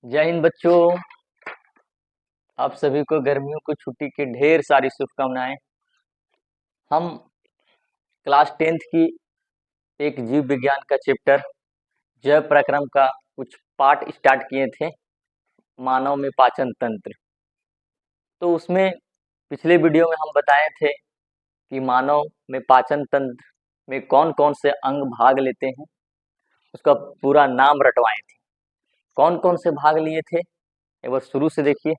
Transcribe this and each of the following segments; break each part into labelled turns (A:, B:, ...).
A: जय हिंद बच्चों। आप सभी को गर्मियों की छुट्टी की ढेर सारी शुभकामनाएं। हम क्लास 10th की एक जीव विज्ञान का चैप्टर जैव प्रक्रम का कुछ पार्ट स्टार्ट किए थे, मानव में पाचन तंत्र। तो उसमें पिछले वीडियो में हम बताए थे कि मानव में पाचन तंत्र में कौन कौन से अंग भाग लेते हैं, उसका पूरा नाम रटवाए थे। कौन कौन से भाग लिए थे एक बार शुरू से देखिए।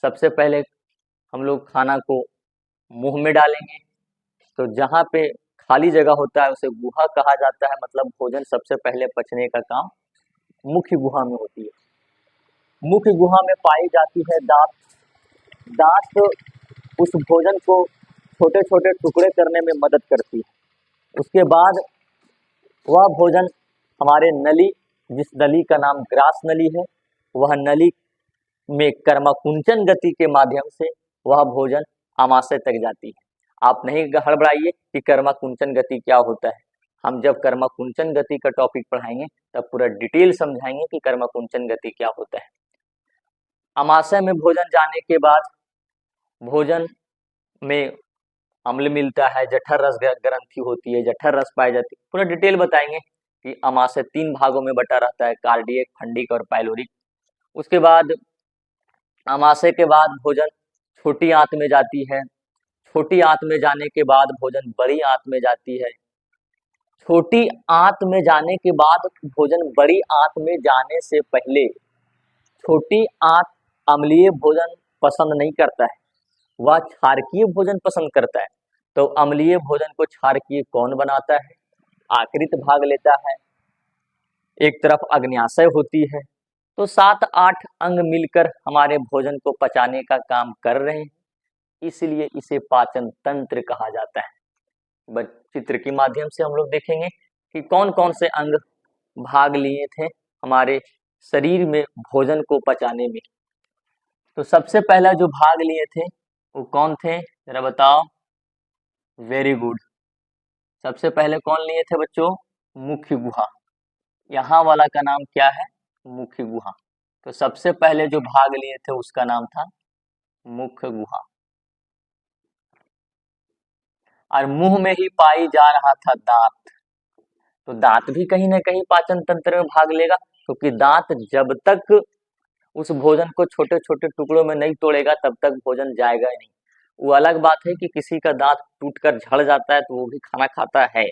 A: सबसे पहले हम लोग खाना को मुंह में डालेंगे, तो जहाँ पे खाली जगह होता है उसे गुहा कहा जाता है। मतलब भोजन सबसे पहले पचने का काम मुख्य गुहा में होती है। मुख्य गुहा में पाई जाती है दांत। दांत उस भोजन को छोटे छोटे टुकड़े करने में मदद करती है। उसके बाद वह भोजन हमारे नली, जिस नली का नाम ग्रास नली है, वह नली में कर्मकुंचन गति के माध्यम से वह भोजन आमाशय तक जाती है। आप नहीं हड़बड़ाइए कि कर्मकुंचन गति क्या होता है। हम जब कर्मकुंचन गति का टॉपिक पढ़ाएंगे तब पूरा डिटेल समझाएंगे कि कर्मकुंचन गति क्या होता है। आमाशय में भोजन जाने के बाद भोजन में अम्ल मिलता है, जठर रस ग्रंथि होती है, जठर रस पाई जाती है। पूरा डिटेल बताएंगे कि आमाशय 3 भागों में बटा रहता है, कार्डियक, फंडिक और पाइलोरिक। उसके बाद आमाशय के बाद भोजन छोटी आंत में जाती है। छोटी आंत में जाने के बाद भोजन बड़ी आंत में जाती है। छोटी आंत में जाने के बाद भोजन बड़ी आंत में जाने से पहले छोटी आंत अम्लीय भोजन पसंद नहीं करता है, वह क्षारकीय भोजन पसंद करता है। तो अम्लीय भोजन को क्षारकीय कौन बनाता है? आकृत भाग लेता है। एक तरफ अग्न्याशय होती है। तो 7-8 अंग मिलकर हमारे भोजन को पचाने का काम कर रहे हैं, इसलिए इसे पाचन तंत्र कहा जाता है। चित्र के माध्यम से हम लोग देखेंगे कि कौन कौन से अंग भाग लिए थे हमारे शरीर में भोजन को पचाने में। तो सबसे पहला जो भाग लिए थे वो कौन थे, जरा बताओ। Very good. सबसे पहले कौन लिए थे बच्चों? मुख्य गुहा। यहाँ वाला का नाम क्या है? मुख्य गुहा। तो सबसे पहले जो भाग लिए थे उसका नाम था मुख्य गुहा। और मुंह में ही पाई जा रहा था दांत। तो दांत भी कहीं ना कहीं पाचन तंत्र में भाग लेगा, क्योंकि दांत जब तक उस भोजन को छोटे छोटे टुकड़ों में नहीं तोड़ेगा तब तक भोजन जाएगा ही नहीं। वो अलग बात है कि किसी का दांत टूटकर झड़ जाता है तो वो भी खाना खाता है,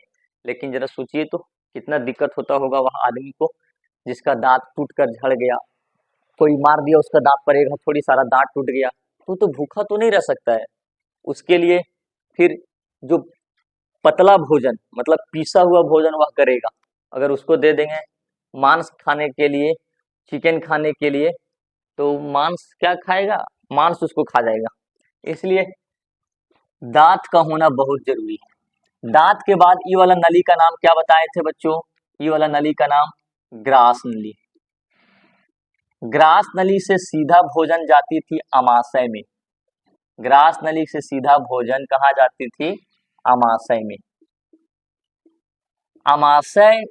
A: लेकिन जरा सोचिए तो कितना दिक्कत होता होगा वह आदमी को जिसका दांत टूटकर झड़ गया। कोई मार दिया उसका दांत पर, एक थोड़ी सारा दांत टूट गया तो भूखा तो नहीं रह सकता है। उसके लिए फिर जो पतला भोजन मतलब पीसा हुआ भोजन वह करेगा। अगर उसको दे देंगे मांस खाने के लिए, चिकन खाने के लिए, तो मांस क्या खाएगा? मांस उसको खा जाएगा। इसलिए दांत का होना बहुत जरूरी है। दांत के बाद ये वाला नली का नाम क्या बताए थे बच्चों? ये वाला नली का नाम ग्रास नली। ग्रास नली से सीधा भोजन जाती थी आमाशय में। ग्रास नली से सीधा भोजन कहाँ जाती थी? आमाशय में। आमाशय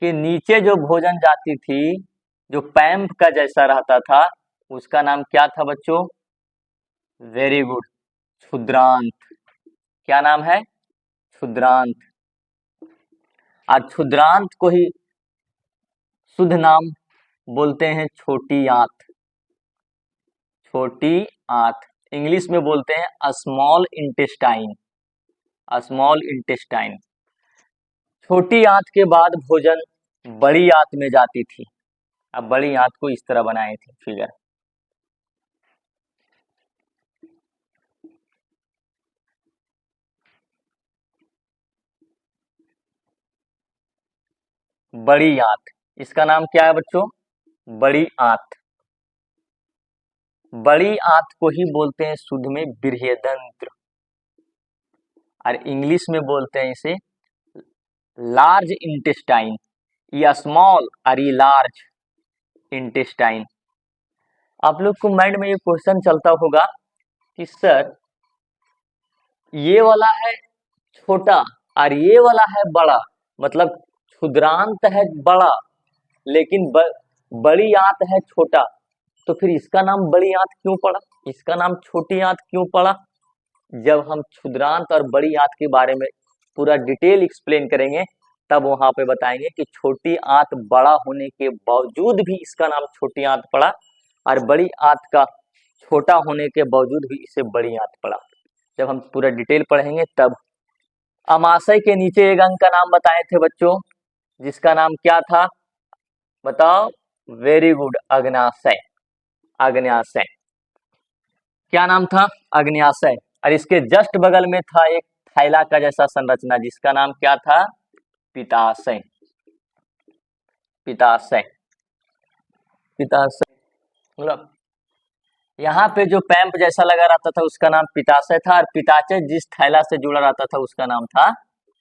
A: के नीचे जो भोजन जाती थी, जो पैम्प का जैसा रहता था, उसका नाम क्या था बच्चों? वेरी गुड, क्षुद्रांत। क्या नाम है? क्षुद्रांत। और क्षुद्रांत को ही शुद्ध नाम बोलते हैं छोटी आंत। छोटी आंत इंग्लिश में बोलते हैं स्मॉल इंटेस्टाइन। Small intestine. छोटी आंत के बाद भोजन बड़ी आंत में जाती थी। अब बड़ी आंत को इस तरह बनाए थे फिगर। बड़ी आंत, इसका नाम क्या है बच्चों? बड़ी आंत। बड़ी आंत को ही बोलते हैं शुद्ध में बृहदंत्र, और इंग्लिश में बोलते हैं इसे लार्ज इंटेस्टाइन या स्मॉल और ये लार्ज इंटेस्टाइन। आप लोग को माइंड में ये क्वेश्चन चलता होगा कि सर ये वाला है छोटा और ये वाला है बड़ा, मतलब क्षुद्रांत है बड़ा लेकिन बड़ी आंत है छोटा, तो फिर इसका नाम बड़ी आंत क्यों पड़ा, इसका नाम छोटी आंत क्यों पड़ा? जब हम क्षुद्रांत और बड़ी आंत के बारे में पूरा डिटेल एक्सप्लेन करेंगे तब वहां पे बताएंगे कि छोटी आंत बड़ा होने के बावजूद भी इसका नाम छोटी आंत पड़ा और बड़ी आंत का छोटा होने के बावजूद भी इसे बड़ी आंत पड़ा। जब हम पूरा डिटेल पढ़ेंगे तब। अमाशय के नीचे एक अंग का नाम बताए थे बच्चों, जिसका नाम क्या था बताओ? Very good, अग्न्याशय। अग्न्याशय क्या नाम था? अग्न्याशय। और इसके जस्ट बगल में था एक थैला का जैसा संरचना, जिसका नाम क्या था? पित्ताशय। पित्ताशय। पित्ताशय मतलब यहाँ पे जो पैंप जैसा लगा रहता था उसका नाम पित्ताशय था, और पित्ताशय जिस थैला से जुड़ा रहता था उसका नाम था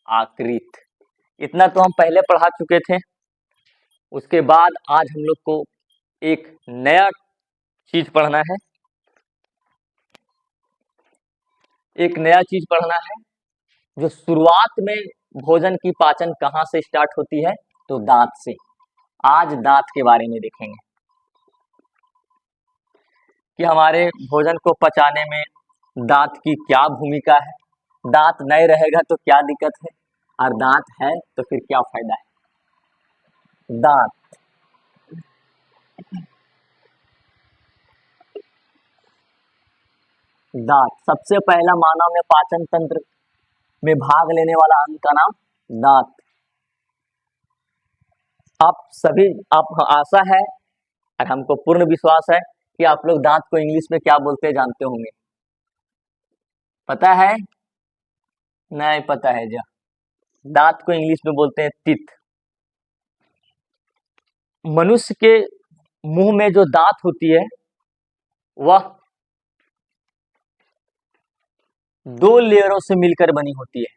A: आकृत। इतना तो हम पहले पढ़ा चुके थे। उसके बाद आज हम लोग को एक नया चीज पढ़ना है, एक नया चीज पढ़ना है जो शुरुआत में भोजन की पाचन कहाँ से स्टार्ट होती है? तो दांत से। आज दांत के बारे में देखेंगे कि हमारे भोजन को पचाने में दांत की क्या भूमिका है, दांत नहीं रहेगा तो क्या दिक्कत है, और दांत है तो फिर क्या फायदा है। दांत दांत सबसे पहला मानव में पाचन तंत्र में भाग लेने वाला अंग का नाम दांत। आप सभी, आप आशा है और हमको पूर्ण विश्वास है कि आप लोग दांत को इंग्लिश में क्या बोलते हैं जानते होंगे। पता है? नहीं पता है? जा, दांत को इंग्लिश में बोलते हैं टीथ। मनुष्य के मुंह में जो दांत होती है वह दो लेयरों से मिलकर बनी होती है।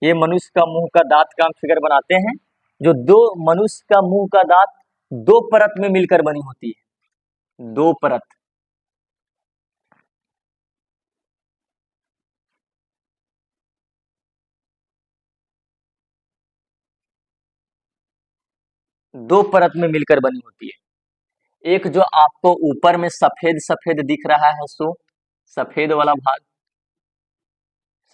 A: ये मनुष्य का मुंह का दांत का हम फिगर बनाते हैं, जो दो मनुष्य का मुंह का दांत दो परत में मिलकर बनी होती है। दो परत। दो परत में मिलकर बनी होती है। एक जो आपको ऊपर में सफेद सफेद दिख रहा है सो सफेद वाला भाग,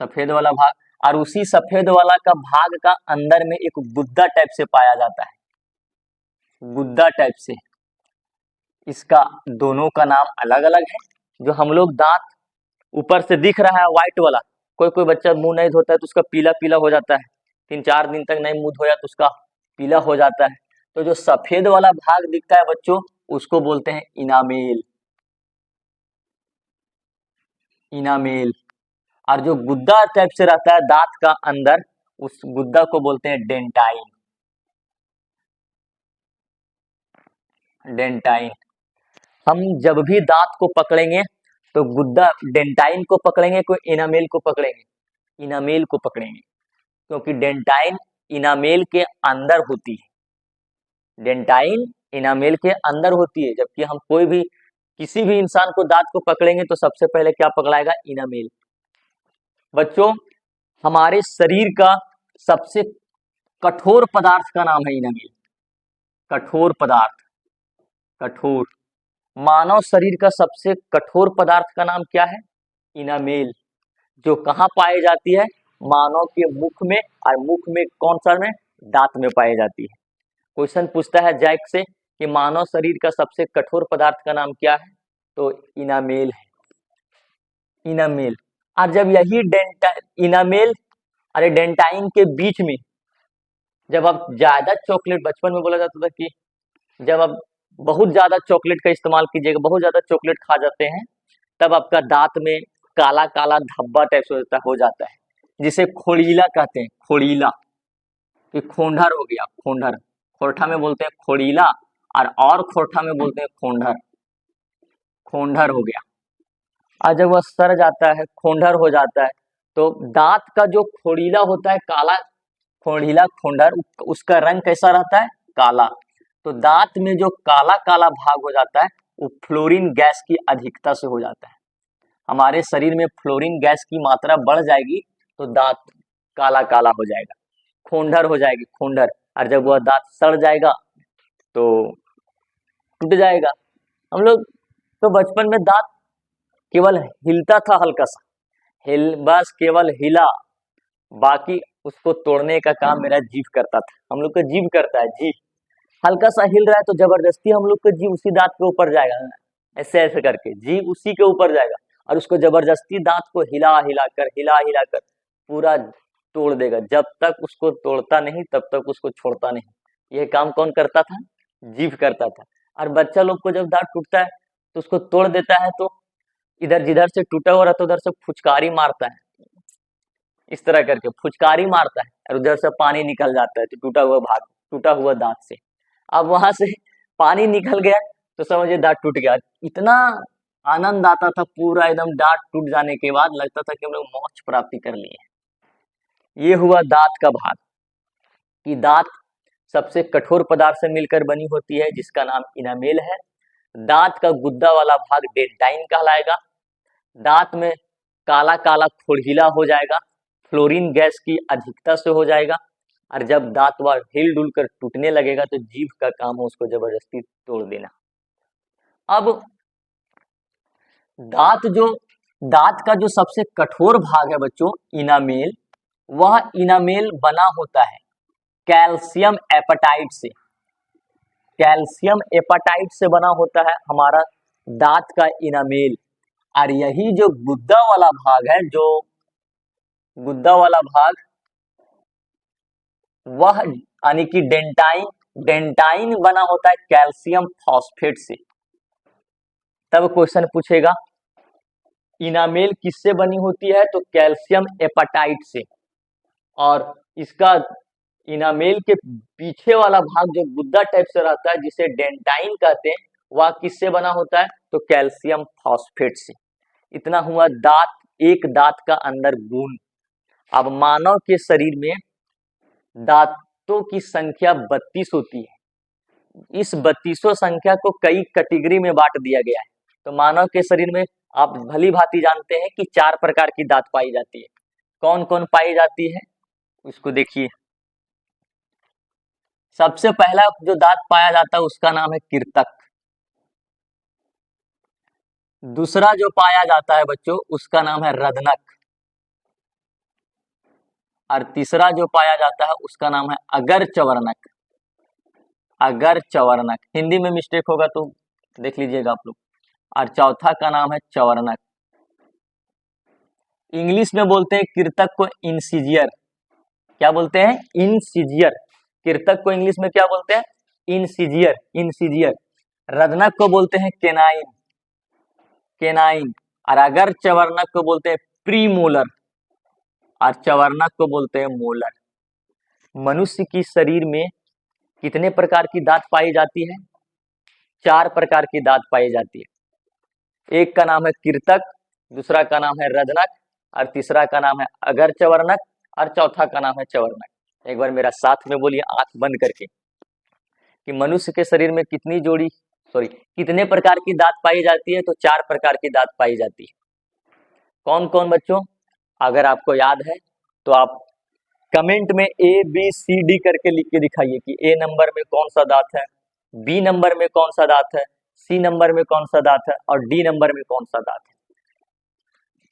A: सफेद वाला भाग, और उसी सफेद वाला का भाग का अंदर में एक गुद्दा टाइप से पाया जाता है। गुद्दा टाइप से। इसका दोनों का नाम अलग अलग है। जो हम लोग दांत ऊपर से दिख रहा है व्हाइट वाला, कोई कोई बच्चा मुंह नहीं धोता है तो उसका पीला पीला हो जाता है, 3-4 दिन तक नहीं मुंह धोया तो उसका पीला हो जाता है। तो जो सफेद वाला भाग दिखता है बच्चों, उसको बोलते हैं इनामेल। इनामेल। और जो गुद्दा टाइप से रहता है दांत का अंदर, उस गुद्दा को बोलते हैं डेंटाइन। डेंटाइन। हम जब भी दांत को पकड़ेंगे तो गुद्दा डेंटाइन को पकड़ेंगे, कोई इनामेल को पकड़ेंगे? इनामेल को पकड़ेंगे, क्योंकि डेंटाइन इनामेल के अंदर होती है। डेंटाइन इनामेल के अंदर होती है, जबकि हम कोई भी किसी भी इंसान को दांत को पकड़ेंगे तो सबसे पहले क्या पकड़ाएगा? इनामेल। बच्चों, हमारे शरीर का सबसे कठोर पदार्थ का नाम है इनामेल। कठोर पदार्थ। कठोर। मानव शरीर का सबसे कठोर पदार्थ का नाम क्या है? इनामेल। जो कहाँ पाई जाती है? मानव के मुख में, और मुख में कौन सा में? दांत में पाई जाती है। क्वेश्चन पूछता है जैक से कि मानव शरीर का सबसे कठोर पदार्थ का नाम क्या है? तो इनामेल है। इनामेल। और जब यही इनामेल, अरे डेंटाइन के बीच में जब आप ज्यादा चॉकलेट, बचपन में बोला जाता था कि जब आप बहुत ज्यादा चॉकलेट का इस्तेमाल कीजिएगा, बहुत ज्यादा चॉकलेट खा जाते हैं, तब आपका दांत में काला काला धब्बा टाइप से हो जाता है, जिसे खोड़ीला कहते हैं। खोड़ीला। कि खोंडर हो गया। खोंडर। खोरठा में बोलते हैं खोड़ीला, और खोरठा में बोलते हैं खोंडर। खोंडर हो गया। और जब वह सड़ जाता है, खोंडर हो जाता है, तो दांत का जो खोड़ीला होता है, काला खोड़ीला खोंडर, उसका रंग कैसा रहता है? काला। तो दांत में जो काला काला भाग हो जाता है वो फ्लोरीन गैस की अधिकता से हो जाता है। हमारे शरीर में फ्लोरीन गैस की मात्रा बढ़ जाएगी तो दांत काला काला हो जाएगा, खोंडर हो जाएगी, खोंडर। और जब वह दांत सड़ जाएगा तो टूट जाएगा। हम लोग तो बचपन में दांत केवल हिलता था, हल्का सा हिल, बस केवल हिला, बाकी उसको तोड़ने का काम मेरा जीभ करता था। हम लोग का जीभ करता है, जीभ हल्का सा हिल रहा है तो जबरदस्ती हम लोग का जीभ उसी दांत के ऊपर जाएगा, ऐसे ऐसे करके जीभ उसी के ऊपर जाएगा और उसको जबरदस्ती दांत को हिला हिला कर पूरा तोड़ देगा। जब तक उसको तोड़ता नहीं तब तक उसको छोड़ता नहीं। यह काम कौन करता था? जीभ करता था। और बच्चा लोग को जब दांत टूटता है तो उसको तोड़ देता है तो इधर जिधर से टूटा हुआ रहता है उधर से फुचकारी मारता है, इस तरह करके फुचकारी मारता है और उधर से पानी निकल जाता है तो टूटा हुआ दांत से। अब वहां से पानी निकल गया तो समझिए दांत टूट गया। इतना आनंद आता था, पूरा एकदम दांत टूट जाने के बाद लगता था कि हम लोग मोक्ष प्राप्ति कर लिए। ये हुआ दांत का भाग कि दांत सबसे कठोर पदार्थ से मिलकर बनी होती है जिसका नाम इनामेल है। दांत का गुद्दा वाला भाग डेंटाइन कहलाएगा। दांत में काला काला खोड़िला हो जाएगा, फ्लोरीन गैस की अधिकता से हो जाएगा और जब दांत वह हिल डुल कर टूटने लगेगा तो जीभ का काम हो उसको जबरदस्ती तोड़ देना। अब दांत का जो सबसे कठोर भाग है बच्चों, इनामेल, वह इनामेल बना होता है कैल्शियम एपेटाइट से। कैल्शियम एपेटाइट से बना होता है हमारा दांत का इनामेल। और यही जो गुद्दा वाला भाग है, जो गुद्दा वाला भाग, वह यानी कि डेंटाइन बना होता है कैल्शियम फॉस्फेट से। तब क्वेश्चन पूछेगा इनामेल किससे बनी होती है, तो कैल्शियम एपेटाइट से। और इसका इनामेल के पीछे वाला भाग जो गुद्दा टाइप से रहता है जिसे डेंटाइन कहते हैं, वह किससे बना होता है, तो कैल्शियम फॉस्फेट से। इतना हुआ दांत, एक दांत का अंदर गुण। अब मानव के शरीर में दांतों की संख्या 32 होती है। इस 32 संख्या को कई कैटेगरी में बांट दिया गया है। तो मानव के शरीर में आप भली भांति जानते हैं कि 4 प्रकार की दांत पाई जाती है। कौन कौन पाई जाती है उसको देखिए। सबसे पहला जो दांत पाया जाता है उसका नाम है किर्तक। दूसरा जो पाया जाता है बच्चों उसका नाम है रदनक। और तीसरा जो पाया जाता है उसका नाम है अगरचवर्णक। अगरचवर्णक, हिंदी में मिस्टेक होगा तो देख लीजिएगा आप लोग। और चौथा का नाम है चवर्णक। इंग्लिश में बोलते हैं किर्तक को इंसिजियर। क्या बोलते हैं? इंसिजियर। किर्तक को इंग्लिश में क्या बोलते हैं? इंसिजियर, इंसिजियर। रदनक को बोलते हैं केनाइन, केनाइन। और अगर चवर्णक को बोलते हैं प्रीमोलर और चवर्णक को बोलते हैं मोलर। मनुष्य की शरीर में कितने प्रकार की दांत पाई जाती है? 4 प्रकार की दांत पाई जाती है। एक का नाम है किर्तक, दूसरा का नाम है रदनक और तीसरा का नाम है अगरचवर्णक और चौथा का नाम है चवर्णक। एक बार मेरा साथ में बोलिए आंख बंद करके कि मनुष्य के शरीर में कितने प्रकार की दांत पाई जाती है? तो 4 प्रकार की दांत पाई जाती है। कौन कौन बच्चों? अगर आपको याद है तो आप कमेंट में ABCD करके लिख के दिखाइए कि A नंबर में कौन सा दांत है, B नंबर में कौन सा दांत है, C नंबर में कौन सा दांत है और D नंबर में कौन सा दांत है।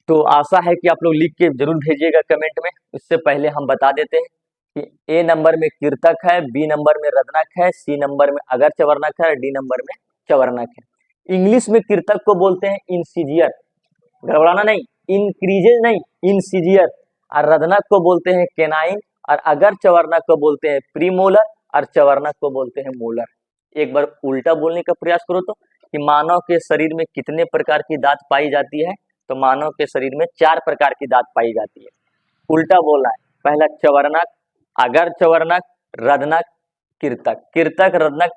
A: तो आशा है कि आप लोग लिख के जरूर भेजिएगा कमेंट में। इससे पहले हम बता देते हैं कि A नंबर में किर्तक है, B नंबर में रदनक है, C नंबर में अगरचवर्णक है और D नंबर में चवर्णक है। इंग्लिश में किर्तक को बोलते हैं इंसिजियर, गड़बड़ाना नहीं, इंक्रीजेज नहीं, इंसिजियर। और रदनक को बोलते हैं केनाइन और अगरचवर्णक को बोलते हैं प्रीमोलर और चवर्णक को बोलते हैं मोलर। एक बार उल्टा बोलने का प्रयास करो तो कि मानव के शरीर में कितने प्रकार की दांत पाई जाती है, तो मानव के शरीर में 4 प्रकार की दांत पाई जाती है। उल्टा बोलना है, पहला चवर्णक, अगरचवर्णक, रदनक, किर्तक, किर्तक, रदनक,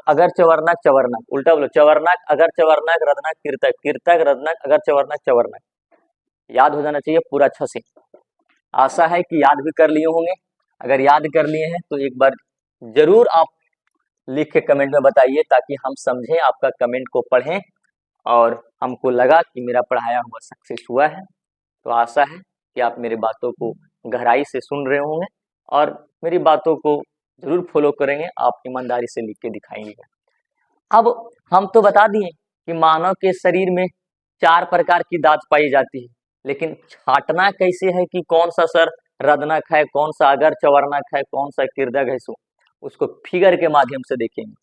A: अगरचवर्णक, चवर्णक। उल्टा बोलो, चवर्णक, अगरचवर्णक, रदनक, किर्तक, किर्तक, रदनक, अगरचवर्णक, चवर्णक। याद हो जाना चाहिए पूरा अच्छा से। आशा है कि याद भी कर लिए होंगे। अगर याद कर लिए हैं तो एक बार जरूर आप लिख के कमेंट में बताइए ताकि हम समझें, आपका कमेंट को पढ़ें और हमको लगा कि मेरा पढ़ाया हुआ सक्सेस हुआ है। तो आशा है कि आप मेरी बातों को गहराई से सुन रहे होंगे और मेरी बातों को जरूर फॉलो करेंगे। आप ईमानदारी से लिख के दिखाएंगे। अब हम तो बता दिए कि मानव के शरीर में 4 प्रकार की दांत पाई जाती है, लेकिन छांटना कैसे है कि कौन सा सर रदनक है, कौन सा अगर चवर्णक है, कौन सा किरदक है, सो उसको फिगर के माध्यम से देखेंगे।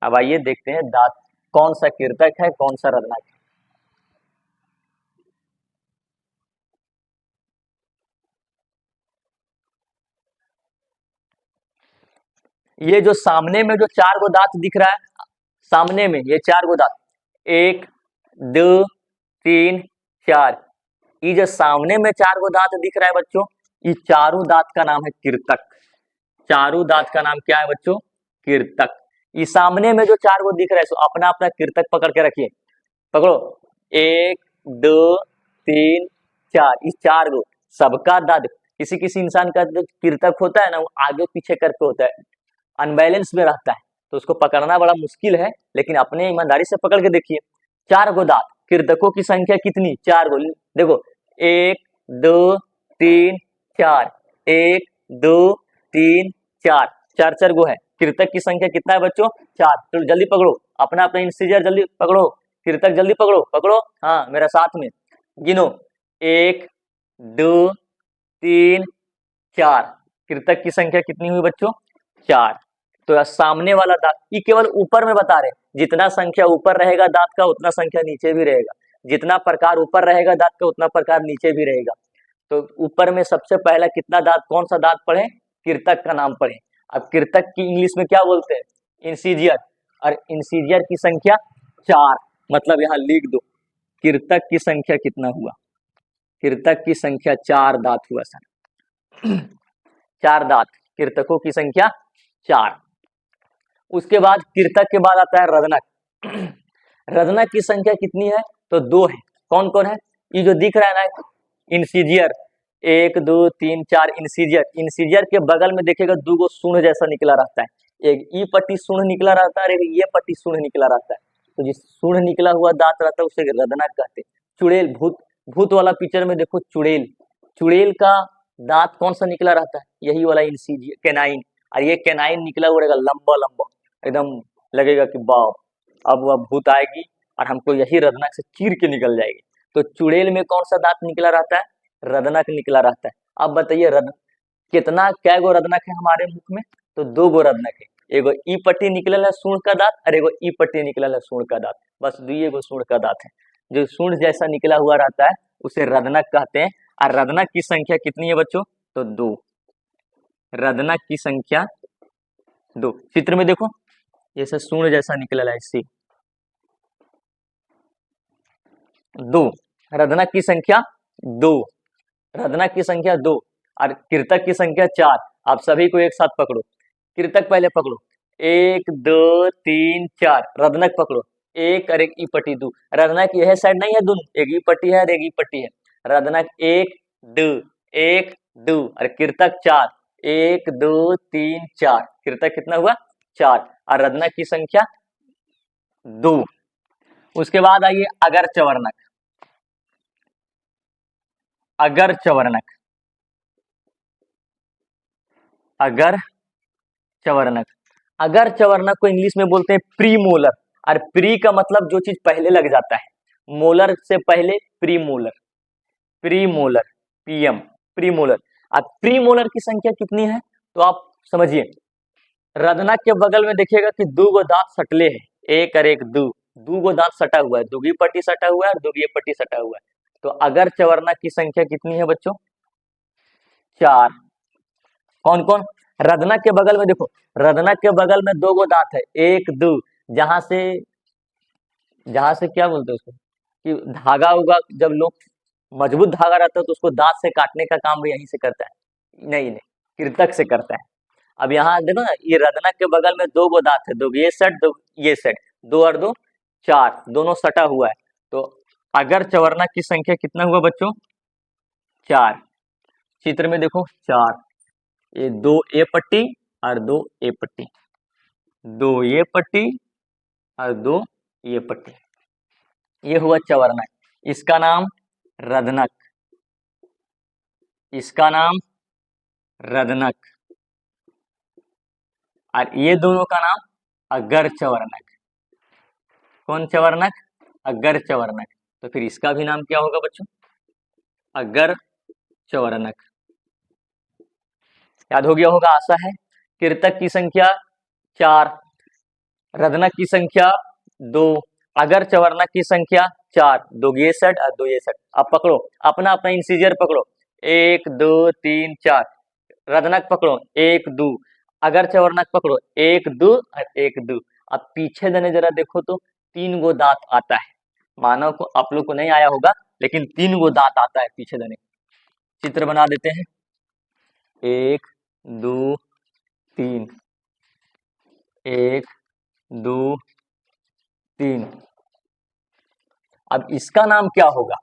A: अब आइए देखते हैं दांत कौन सा किरदक है, कौन सा रदनक है। ये जो सामने में जो 4 गो दांत दिख रहा है, सामने में ये 4 गो दांत, 1 2 3 4, ये जो सामने में 4 गो दांत दिख रहा है बच्चों, ये चारों दांत का नाम है किरतक। चारों दांत का नाम क्या है बच्चों? किरतक। ये सामने में जो 4 गो दिख रहा है, सो अपना अपना किरतक पकड़ के रखिए। पकड़ो, 1 2 3 4, इस 4 गो सबका दांत, किसी किसी इंसान का जो किरतक होता है ना, वो आगे पीछे करके होता है, अनबैलेंस में रहता है, तो उसको पकड़ना बड़ा मुश्किल है, लेकिन अपने ईमानदारी से पकड़ के देखिए। 4 गो दांत, किरतकों की संख्या कितनी? 4 गो। देखो, 1 2 3 4, 1 2 3 4, 4 4 गो है। किरतक की संख्या कितना है बच्चों? 4। तो जल्दी पकड़ो, अपना अपना इंसीजर जल्दी पकड़ो, किरतक जल्दी पकड़ो, पकड़ो, हाँ मेरा साथ में गिनो, 1 2 3 4। किरतक की संख्या कितनी हुई बच्चों? 4। तो सामने वाला दांत, ये केवल ऊपर में बता रहे हैं, जितना संख्या ऊपर रहेगा दांत का, उतना संख्या नीचे भी रहेगा, जितना प्रकार ऊपर रहेगा दांत का, उतना प्रकार नीचे भी रहेगा। तो ऊपर में सबसे पहला कितना दांत, कौन सा दांत पढ़े? किरतक का नाम पढ़े। अब किरतक की इंग्लिश में क्या बोलते हैं? इंसीजियर। और इंसीजियर की संख्या 4, मतलब यहाँ लिख दो, किरतक की संख्या कितना हुआ? किरतक की संख्या 4 दांत हुआ सर। 4 दांत, किरतकों की संख्या 4। उसके बाद किरतक के बाद आता है रदनक। रदनक की संख्या कितनी है? तो 2 है। कौन कौन है? ये जो दिख रहा है ना, इंसीजियर, 1 2 3 4 इंसीजियर। इंसीजियर के बगल में देखिएगा 2 गो सूंड जैसा निकला रहता है, एक ई पट्टी सूंड निकला रहता है और एक ये पट्टी सूंड निकला रहता है। तो जिस सूंड निकला हुआ दांत रहता है उसे रदनक कहते हैं। चुड़ैल, भूत भूत वाला पिक्चर में देखो, चुड़ैल, चुड़ैल का दांत कौन सा निकला रहता है? यही वाला इंसीजियर, कैनाइन। और ये कैनाइन निकला हुआ रहेगा लंबा लंबा, एकदम लगेगा कि बाप, अब वह भूत आएगी और हमको यही रदनक से चीर के निकल जाएगी। तो चुड़ैल में कौन सा दांत निकला रहता है? रदनक निकला रहता है। अब बताइए रद कितना, कै गो रदनक है हमारे मुख में? तो 2 गो रदनक है। एगो ई पट्टी निकलल है सूंड का दांत, और एगो ई पट्टी निकलल है सूंड का दांत, बस 2 गो सूंड का दांत है। जो सूंड जैसा निकला हुआ रहता है उसे रदनक कहते हैं। और रदनक की संख्या कितनी है बच्चों? तो 2। रदनक की संख्या 2। चित्र में देखो, जैसे सूंड जैसा निकलल है इससे 2। रदनक की संख्या 2। रदनक की संख्या 2 और किरतक की संख्या 4। आप सभी को एक साथ पकड़ो, किरतक पहले पकड़ो, 1 2 3 4, रदनक पकड़ो, 1 और 1 ई पट्टी 2। रदनक यह साइड नहीं है, दोनों एक ई पट्टी है और एक ई पट्टी है। रदनक 1 2 1 2 और किरतक 4, 1 2 3 4। किरतक कितना हुआ? 4 और रदनक की संख्या 2। उसके बाद आइए अगर चवर्णक। अगर चवर्णक, अगर चवर्णक, अगर चवर्णक को इंग्लिश में बोलते हैं प्री मोलर। और प्री का मतलब जो चीज पहले लग जाता है, मोलर से पहले pre molar, pre molar, PM, pre molar. अब प्री मोलर की संख्या कितनी है? तो आप समझिए, रदनक के बगल में देखिएगा कि 2 गो दांत सटले हैं, 1 और 1 2, 2 गो दांत सटा हुआ है, दुगी पट्टी सटा हुआ है और दुगी पट्टी सटा हुआ है। तो अगर चवर्णक की संख्या कितनी है बच्चों? 4। कौन कौन? रदनक के बगल में देखो, रदनक के बगल में 2 गो दांत है, 1 2, जहां से क्या बोलते हैं उसको, कि धागा होगा, जब लोग मजबूत धागा रहता है तो उसको दांत से काटने का काम भी यहीं से करता है, नहीं नहीं, किरतक से करता है। अब यहाँ देखो ना, ये रदनक के बगल में 2 गो दांत है, 2 ये सेट 2 ये सेट, 2 और 2 4, दोनों सटा हुआ है। तो अगर चवर्णक की संख्या कितना हुआ बच्चों? 4। चित्र में देखो 4, ये 2 ए पट्टी और 2 ए पट्टी, 2 ये पट्टी और 2 ये पट्टी, ये हुआ चवर्णक। इसका नाम रदनक, इसका नाम रदनक, और ये दोनों का नाम अगर चवर्णक। कौन चवर्णक? अगर चवर्णक। तो फिर इसका भी नाम क्या होगा बच्चों? अगर चवर्णक। याद हो गया होगा, आशा है। कीर्तक की संख्या 4, रदनक की संख्या 2, अगर चवर्णक की संख्या 4, 2 ये सेट और 2 ये सेट। अब पकड़ो अपना अपना इंसीजर पकड़ो, 1 2 3 4, रदनक पकड़ो 1 2, अगर चवर्णक पकड़ो 1 2 और 1 2। अब पीछे देने जरा देखो तो 3 गो दांत आता है। मानव को आप लोग को नहीं आया होगा, लेकिन 3 गो दांत आता है पीछे देने। चित्र बना देते हैं, 1 2 3, 1 2 3। अब इसका नाम क्या होगा?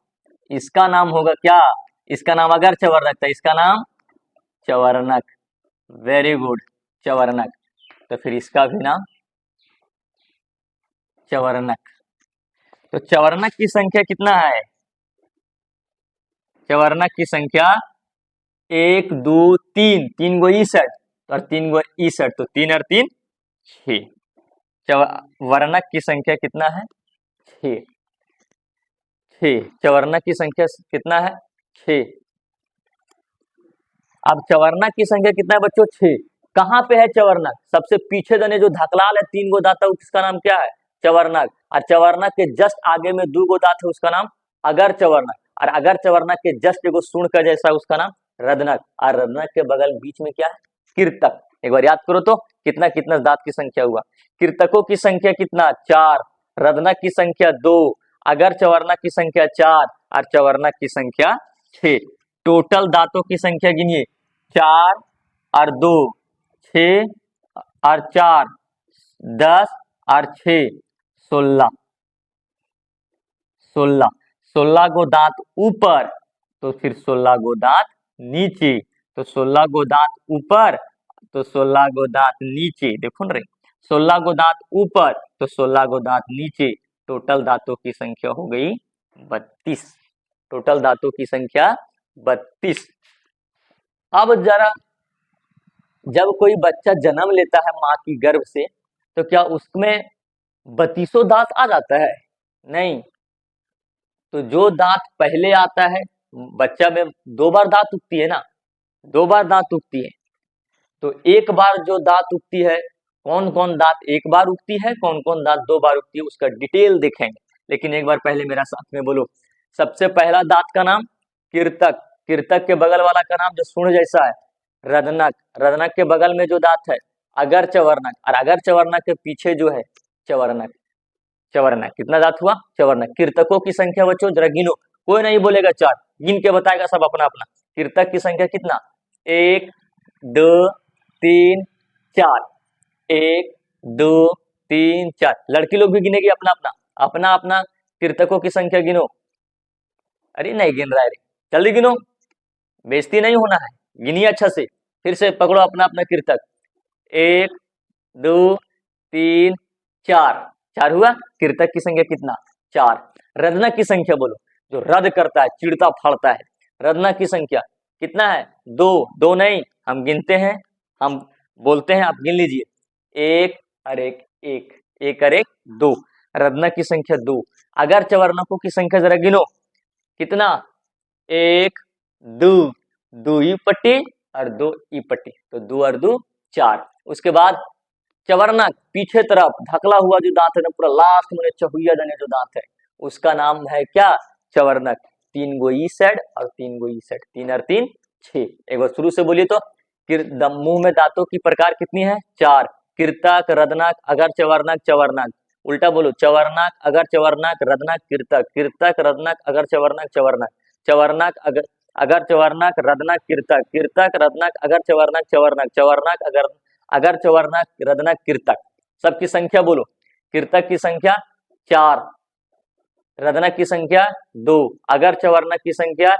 A: इसका नाम होगा क्या? इसका नाम अगर चवर्णक था, इसका नाम चवर्णक। Very good, चवर्णक। तो फिर इसका भी नाम चवर्णक। तो चवर्णक की संख्या कितना है? चवर्णक की संख्या 1 2 3, 3 गो ई सेट और 3 गो ई सेट, तो 3 और 3 6। वर्णक की संख्या कितना है? 6। 6 चवर्णक की संख्या कितना है? 6। अब चवर्णक की संख्या कितना है बच्चों? 6। कहाँ पे है चवर्णक? सबसे पीछे दने जो धकलाल है 3 गो दांत, उसका नाम क्या है? चवर्णक। और चवर्णक के जस्ट आगे में 2 गो दांत है, उसका नाम अगर चवर्णक। और अगर चवर्णक के जस्ट एगो सुण का जैसा, उसका नाम रदनक। और रदनक के बगल बीच में क्या है? कीर्तक। एक बार याद करो तो कितना कितना दांत की संख्या हुआ। कीर्तकों की संख्या कितना? 4, रदनक की संख्या 2, अगर चवर्णक की संख्या 4 और चवर्णक की संख्या 6। टोटल दांतों की संख्या गिनिए, 4 और 2 6 और 4 10 और 6 16। 16 16 गो दांत ऊपर, तो फिर 16 गो दांत नीचे। तो 16 गो दांत ऊपर तो 16 गो दांत नीचे, देखो ना रे, 16 गो दांत ऊपर तो 16 गो दांत नीचे। टोटल दांतों की संख्या हो गई 32। टोटल दांतों की संख्या 32। अब जरा, जब कोई बच्चा जन्म लेता है माँ की गर्भ से, तो क्या उसमें 32 दांत आ जाता है? नहीं। तो जो दांत पहले आता है, बच्चा में 2 बार दांत उगती है ना, 2 बार दांत उगती है। तो एक बार जो दांत उगती है, कौन कौन दांत एक बार उगती है, कौन कौन दांत 2 बार उगती है, उसका डिटेल देखेंगे। लेकिन एक बार पहले मेरा साथ में बोलो। सबसे पहला दांत का नाम कीर्तक। कीर्तक के बगल वाला का नाम जो सुण जैसा है, रदनक। रदनक के बगल में जो दांत है, अगर चवर्णक। और अगर चवर्णक के पीछे जो है, चवर्णक। चवर्णक कितना दांत हुआ? चवर्णक। कीर्तकों की संख्या बच्चों जरा गिनो, कोई नहीं बोलेगा 4, गिन के बताएगा सब अपना अपना। कीर्तक की संख्या कितना? 1 2 3 4, 1 2 3 4। लड़की लोग भी गिनेगी अपना अपना, अपना अपना कीर्तकों की संख्या गिनो। अरे नहीं गिन रहा है रे, जल्दी गिनो, बेइज्जती नहीं होना है, गिनिए अच्छा से। फिर से पकड़ो अपना अपना कीर्तक, 1 2 3 4। 4 हुआ। कीर्तक की संख्या कितना? 4। रदनक की संख्या बोलो, जो रद करता है, चिड़ता फाड़ता है, रदनक की संख्या कितना है? 2। 2 नहीं, हम गिनते हैं, हम बोलते हैं, आप गिन लीजिए, 1 और 1 1, 1 और 1 2। रदनक की संख्या 2। अगर चवर्णकों की संख्या जरा गिनो, कितना? 1 2, 2 ई पट्टी और 2 ई पट्टी, तो 2 और 2 4। उसके बाद चवर्णक पीछे तरफ ढकला हुआ जो दांत है ना, पूरा लास्ट में चहुइया जने जो दांत है, उसका नाम है क्या? चवर्णक। 3 गो ई सेट और 3 गो ई सेट, 3 और 3 6। एक बार शुरू से बोलिए तो, मुंह में दांतों की प्रकार कितनी है? 4। कीर्तक, रदनक, अगर चवर्णक, चवर्णक। उल्टा बोलो, चवर्णक, अगर चवर्णक, रदनक, कीर्तक, कीर्तक, रदनक, अगर चवर्णक, चवर्णक, चवर्णक, अगर चवर्णक, रदनक, कीर्तक, कीर्तक, रदनक, अगर चवर्णक, चवर्णक, चवर्णक, अगर चवर्णक, रदनक, कीर्तक। सबकी संख्या बोलो। कीर्तक की संख्या 4, रदनक की संख्या 2, अगर चवर्णक की संख्या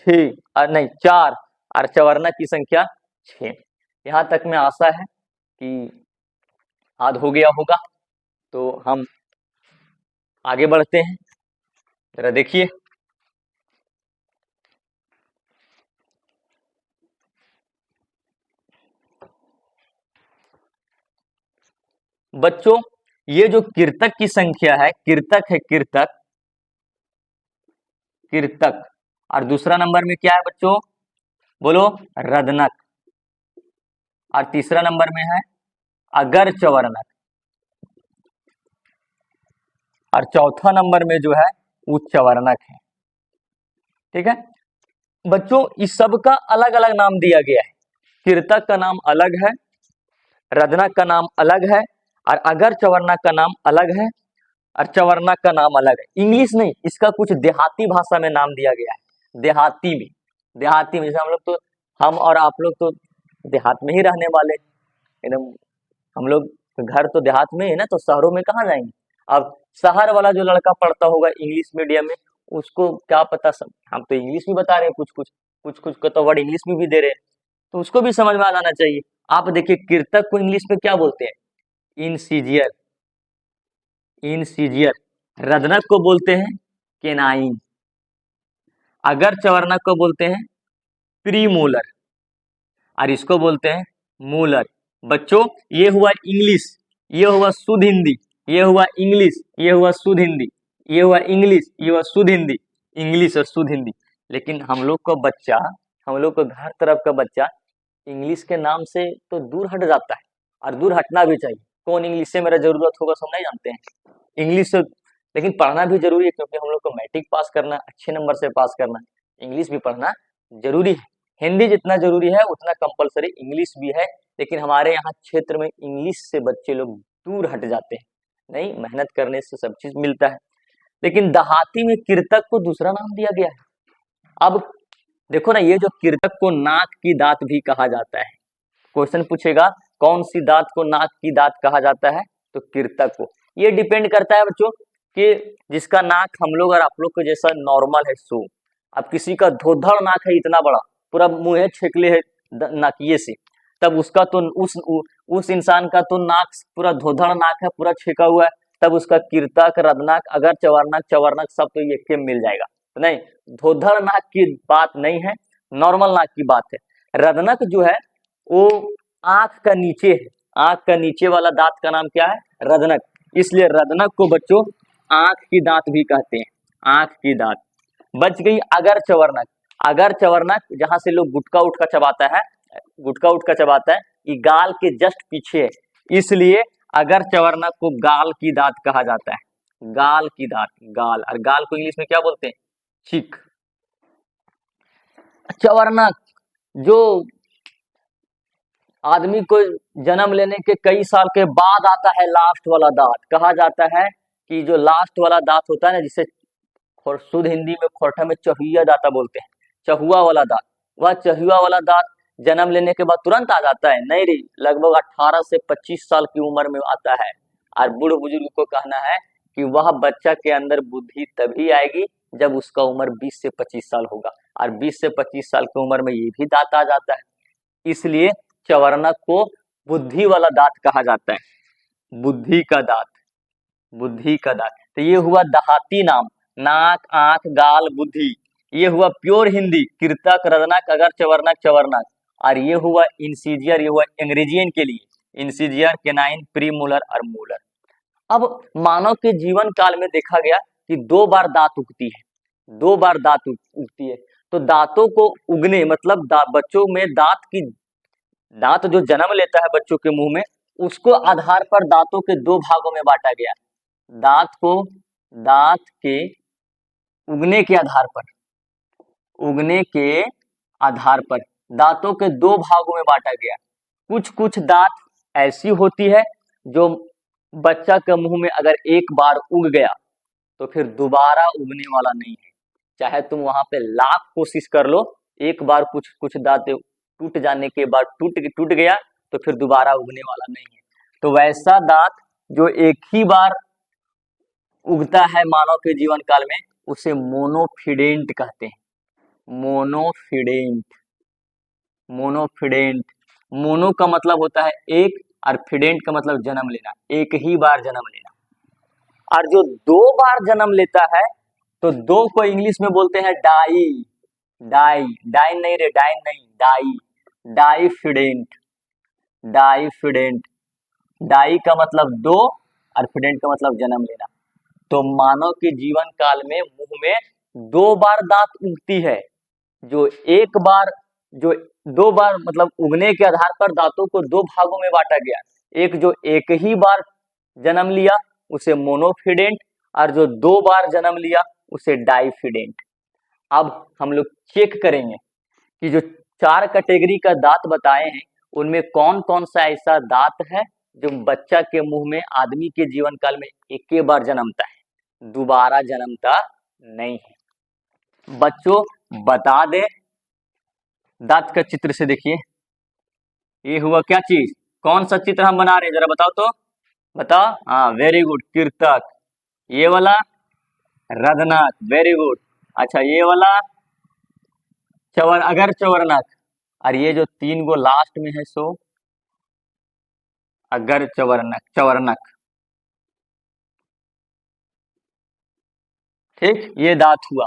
A: 6 नहीं 4 और चवर्णक की संख्या 6। यहां तक में आशा है कि याद हो गया होगा। तो हम आगे बढ़ते हैं, जरा देखिए। बच्चों ये जो कीर्तक की संख्या है, कीर्तक है, कीर्तक, कीर्तक। और दूसरा नंबर में क्या है बच्चों, बोलो, रदनक। और तीसरा नंबर में है अगर चवर्णक। और चौथा नंबर में जो है उच्चवर्णक है। ठीक है बच्चों, इस सब का अलग अलग नाम दिया गया है। कीर्तक का नाम अलग है, रदनक का नाम अलग है, और अगर चवर्णक का नाम अलग है, और चवर्णक का नाम अलग है। इंग्लिश नहीं, इसका कुछ देहाती भाषा में नाम दिया गया है। देहाती में, देहाती में, जैसे हम लोग तो, हम और आप लोग तो देहात में ही रहने वाले एकदम, हम लोग घर तो देहात में है ना, तो शहरों में कहाँ जाएंगे। अब शहर वाला जो लड़का पढ़ता होगा इंग्लिश मीडियम में, उसको क्या पता, सब हम तो इंग्लिश भी बता रहे हैं, कुछ कुछ को तो वर्ड इंग्लिश में भी दे रहे हैं, तो उसको भी समझ में आ जाना चाहिए। आप देखिए कीर्तक को इंग्लिश में क्या बोलते हैं, इनसीजियर, इनसीजियर। रदनक को बोलते हैं केनाइन। अगर चवर्णक को बोलते हैं प्रीमोलर, और इसको बोलते हैं मोलर। बच्चों ये हुआ इंग्लिश, ये हुआ शुद्ध हिंदी, ये हुआ इंग्लिश, ये हुआ शुद्ध हिंदी, ये हुआ इंग्लिश, ये हुआ शुद्ध हिंदी, इंग्लिश और शुद्ध हिंदी। लेकिन हम लोग का बच्चा, हम लोग को घर तरफ का बच्चा इंग्लिश के नाम से तो दूर हट जाता है, और दूर हटना भी चाहिए। कौन इंग्लिश से मेरा जरूरत होगा सब नहीं जानते हैं इंग्लिश से, लेकिन पढ़ना भी जरूरी है, क्योंकि हम लोग को मैट्रिक पास करना, अच्छे नंबर से पास करना, इंग्लिश भी पढ़ना जरूरी है। हिंदी जितना जरूरी है उतना कंपलसरी इंग्लिश भी है। लेकिन हमारे यहाँ क्षेत्र में इंग्लिश से बच्चे लोग दूर हट जाते हैं, नहीं, मेहनत करने से सब चीज मिलता है। लेकिन देहाती में कीर्तक को दूसरा नाम दिया गया है। अब देखो ना, ये जो कीर्तक को नाक की दात भी कहा जाता है। क्वेश्चन पूछेगा कौन सी दात को नाक की दात कहा जाता है, तो कीर्तक को। ये डिपेंड करता है बच्चों कि जिसका नाक हम लोग और आप लोग को जैसा नॉर्मल है सो। अब किसी का धोधड़ नाक है इतना बड़ा, पूरा मुंह छेकले है नाकिए से, तब उसका तो उस इंसान का तो नाक पूरा धोधड़ नाक है, पूरा छेका हुआ है, तब उसका कीर्तक, रदनक, अगर चवर्णक, चवर्णक सब तो एक के मिल जाएगा। तो नहीं, धोधड़ नाक की बात नहीं है, नॉर्मल नाक की बात है। रदनक जो है वो आंख का नीचे है, आंख का नीचे वाला दांत का नाम क्या है, रदनक। इसलिए रदनक को बच्चों आंख की दांत भी कहते हैं, आंख की दांत। बच गई अगर चवर्णक। अगर चवर्णक जहां से लोग गुटका उठका चबाता है, गुटका उठका चबाता है, ये गाल के जस्ट पीछे है, इसलिए अगर चवर्णक को गाल की दांत कहा जाता है। गाल की दांत, गाल, और गाल को इंग्लिश में क्या बोलते हैं, चिक। चवर्णक जो आदमी को जन्म लेने के कई साल के बाद आता है, लास्ट वाला दांत कहा जाता है कि जो लास्ट वाला दांत होता है ना, जिसे शुद्ध हिंदी में खोरठा में चहुआ दांता बोलते हैं, चहुआ वाला दांत, वह चहुआ वाला दांत जन्म लेने के बाद तुरंत आ जाता है, नहीं रे, लगभग 18 से 25 साल की उम्र में आता है। और बूढ़े बुजुर्ग को कहना है कि वह बच्चा के अंदर बुद्धि तभी आएगी जब उसका उम्र 20 से 25 साल होगा, और 20 से 25 साल की उम्र में ये भी दांत आ जाता है। इसलिए चवर्णक को बुद्धि वाला दांत कहा जाता है, बुद्धि का दांत, बुद्धि का दांत। तो ये हुआ देहाती नाम, नाक, आंख, गाल, बुद्धि। ये हुआ प्योर हिंदी, कीर्तक, रदनक, अगर चवर्णक, चवर्णक। और ये हुआ इंसीजियर, ये हुआ अंग्रेजियन के लिए इंसीजियर, केनाइन, प्रीमोलर और मोलर। अब मानव के जीवन काल में देखा गया कि 2 बार दांत उगती है, 2 बार दांत उगती है। तो दांतों को उगने मतलब बच्चों में दांत जो जन्म लेता है बच्चों के मुंह में, उसको आधार पर दांतों के 2 भागों में बांटा गया। दांत को, दांत के उगने के आधार पर, उगने के आधार पर दांतों के 2 भागों में बांटा गया। कुछ कुछ दांत ऐसी होती है जो बच्चा के मुंह में अगर एक बार उग गया तो फिर दोबारा उगने वाला नहीं है, चाहे तुम वहां पे लाख कोशिश कर लो, एक बार कुछ कुछ दांत टूट जाने के बाद टूट गया तो फिर दोबारा उगने वाला नहीं है। तो वैसा दांत जो एक ही बार उगता है मानव के जीवन काल में, उसे मोनोफिडेंट कहते हैं, मोनोफिडेंट, मोनोफिडेंट। मोनो का मतलब होता है एक, और फिडेंट का मतलब जन्म लेना, एक ही बार जन्म लेना। और जो 2 बार जन्म लेता है, तो 2 को इंग्लिश में बोलते हैं डाई, डाई, डाइन नहीं रे, डाइन नहीं, डाई, डाईफिडेंट, डाईफिडेंट। डाई का मतलब 2 अर्फिडेंट का मतलब जन्म लेना। तो मानव के जीवन काल में मुंह में 2 बार दांत उगती है। जो एक बार जो 2 बार मतलब उगने के आधार पर दांतों को 2 भागों में बांटा गया। एक जो एक ही बार जन्म लिया उसे मोनोफिडेंट, और जो 2 बार जन्म लिया उसे डाइफिडेंट। अब हम लोग चेक करेंगे कि जो 4 कैटेगरी का दांत बताए हैं उनमें कौन कौन सा ऐसा दांत है जो बच्चा के मुंह में आदमी के जीवन काल में एक ही बार जन्मता है, दोबारा जन्मता नहीं है। बच्चों बता दे, दांत का चित्र से देखिए, ये हुआ क्या चीज, कौन सा चित्र हम बना रहे हैं, जरा बताओ तो, बताओ। हाँ वेरी गुड, कीर्तक। ये वाला रदनक, वेरी गुड। अच्छा ये वाला अगर चवर्णक, और ये जो 3 गो लास्ट में है सो अगर चवर्णक। ठीक, ये दांत हुआ।